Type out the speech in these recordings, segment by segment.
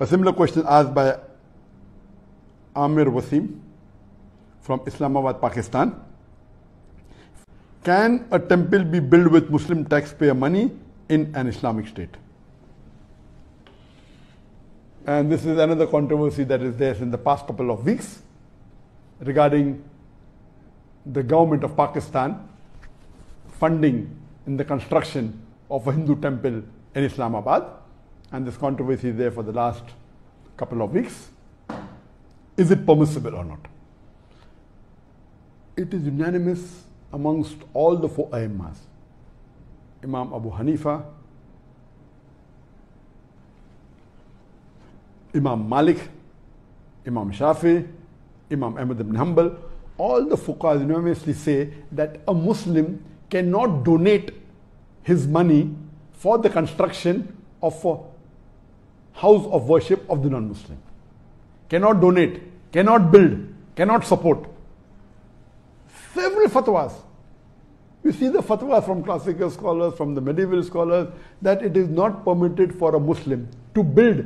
A similar question asked by Amir Wasim from Islamabad, Pakistan. Can a temple be built with Muslim taxpayer money in an Islamic state? And this is another controversy that is there in the past couple of weeks regarding the government of Pakistan funding in the construction of a Hindu temple in Islamabad. And this controversy is there for the last couple of weeks. Is it permissible or not? It is unanimous amongst all the four Aimmas. Imam Abu Hanifa, Imam Malik, Imam Shafi, Imam Ahmad ibn Hanbal, all the fuqahas unanimously say that a Muslim cannot donate his money for the construction of a house of worship of the non-Muslim. Cannot donate, cannot build, cannot support. Several fatwas. You see the fatwas from classical scholars, from the medieval scholars, that it is not permitted for a Muslim to build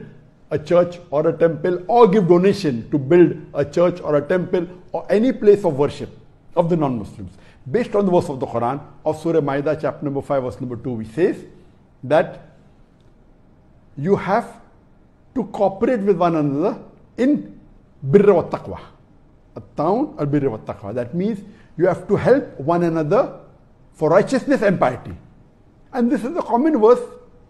a church or a temple or give donation to build a church or a temple or any place of worship of the non-Muslims. Based on the verse of the Quran of Surah Ma'idah, chapter number 5, verse number 2, which says that you have to cooperate with one another in birra wa taqwa. At-ta'awun al-birra wa taqwa. That means you have to help one another for righteousness and piety. And this is a common verse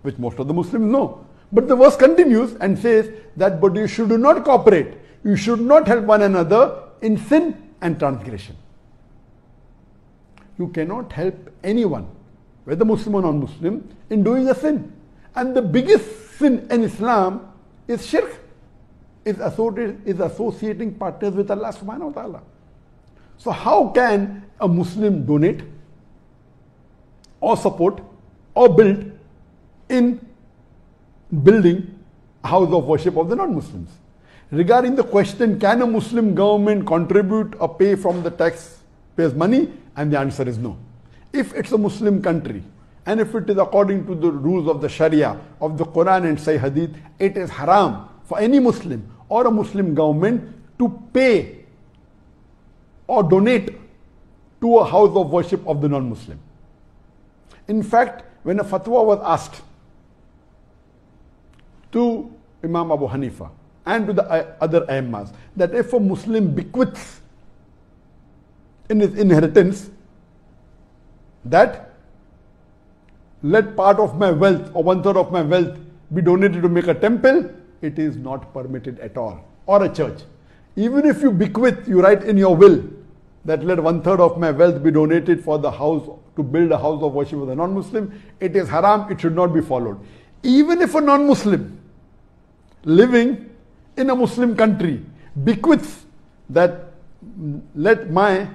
which most of the Muslims know. But the verse continues and says that but you should not cooperate. You should not help one another in sin and transgression. You cannot help anyone, whether Muslim or non-Muslim, in doing a sin. And the biggest sin in Islam is shirk, is associating partners with Allah subhanahu wa ta'ala. So how can a Muslim donate or support or build in building a house of worship of the non-Muslims? Regarding the question, can a Muslim government contribute or pay from the taxpayers' money? And the answer is no. If it's a Muslim country, and if it is according to the rules of the Sharia, of the Quran and Sahih Hadith, it is haram for any Muslim or a Muslim government to pay or donate to a house of worship of the non-Muslim. In fact, when a fatwa was asked to Imam Abu Hanifa and to the other Aimmas, that if a Muslim bequeaths in his inheritance that let part of my wealth or 1/3 of my wealth be donated to make a temple, it is not permitted at all, or a church. Even if you bequeath, you write in your will that let 1/3 of my wealth be donated for the house, to build a house of worship of the non-Muslim, it is haram, it should not be followed. Even if a non-Muslim living in a Muslim country bequeaths that let my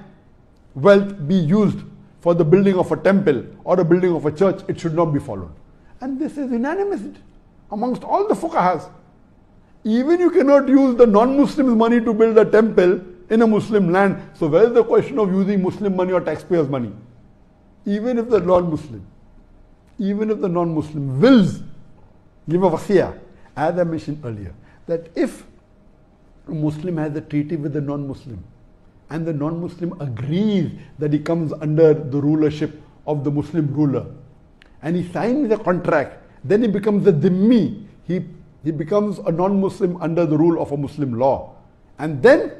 wealth be used for the building of a temple or the building of a church, it should not be followed. And this is unanimous amongst all the fuqahas. Even you cannot use the non-Muslims' money to build a temple in a Muslim land. So where is the question of using Muslim money or taxpayers' money? Even if the non-Muslim wills give a wasiyah, as I mentioned earlier, that if a Muslim has a treaty with a non-Muslim, and the non-Muslim agrees that he comes under the rulership of the Muslim ruler, and he signs a contract, then he becomes a dhimmi. He becomes a non-Muslim under the rule of a Muslim law. And then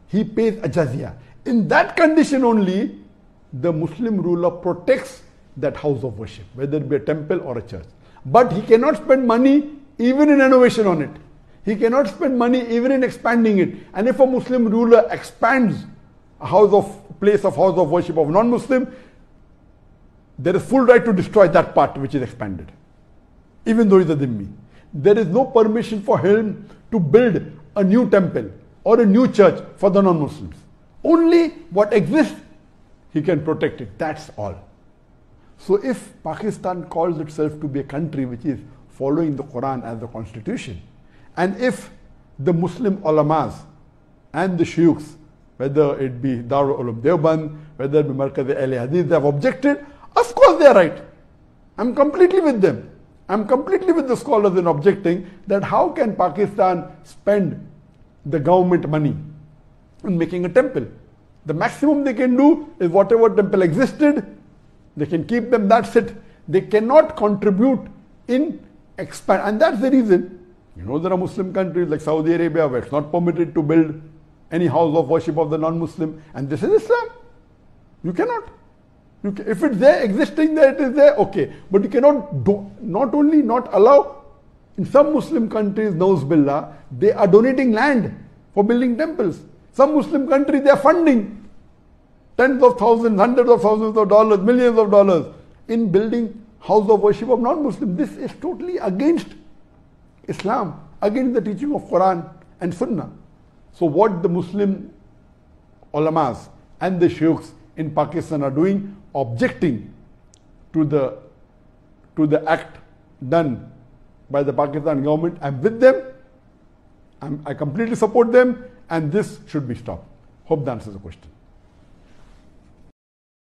he pays a jizya. In that condition only, the Muslim ruler protects that house of worship, whether it be a temple or a church. But he cannot spend money even in renovation on it. He cannot spend money even in expanding it. And if a Muslim ruler expands a place of house of worship of non-Muslim, there is full right to destroy that part which is expanded, even though he is a dhimmi. There is no permission for him to build a new temple or a new church for the non-Muslims. Only what exists, he can protect it. That's all. So if Pakistan calls itself to be a country which is following the Quran as the constitution, and if the Muslim ulamas and the shuyukhs, whether it be Darul Ulum Deoband, whether it be Markaz Ahl Hadith, they have objected, of course they are right. I'm completely with them. I'm completely with the scholars in objecting that how can Pakistan spend the government money in making a temple? The maximum they can do is whatever temple existed, they can keep them, that's it. They cannot contribute in expand. And that's the reason, there are Muslim countries like Saudi Arabia where it's not permitted to build any house of worship of the non-Muslim. And this is Islam. You cannot. If it's there, existing there, it is there, okay. But you cannot not only not allow, in some Muslim countries, Nauz Billah, they are donating land for building temples. Some Muslim countries, they are funding tens of thousands, hundreds of thousands of dollars, millions of dollars in building house of worship of non-Muslims. This is totally against Islam, against the teaching of Quran and Sunnah. So what the Muslim ulamas and the sheikhs in Pakistan are doing, objecting to the act done by the Pakistan government, I'm with them, I completely support them, and this should be stopped. Hope that answers the question.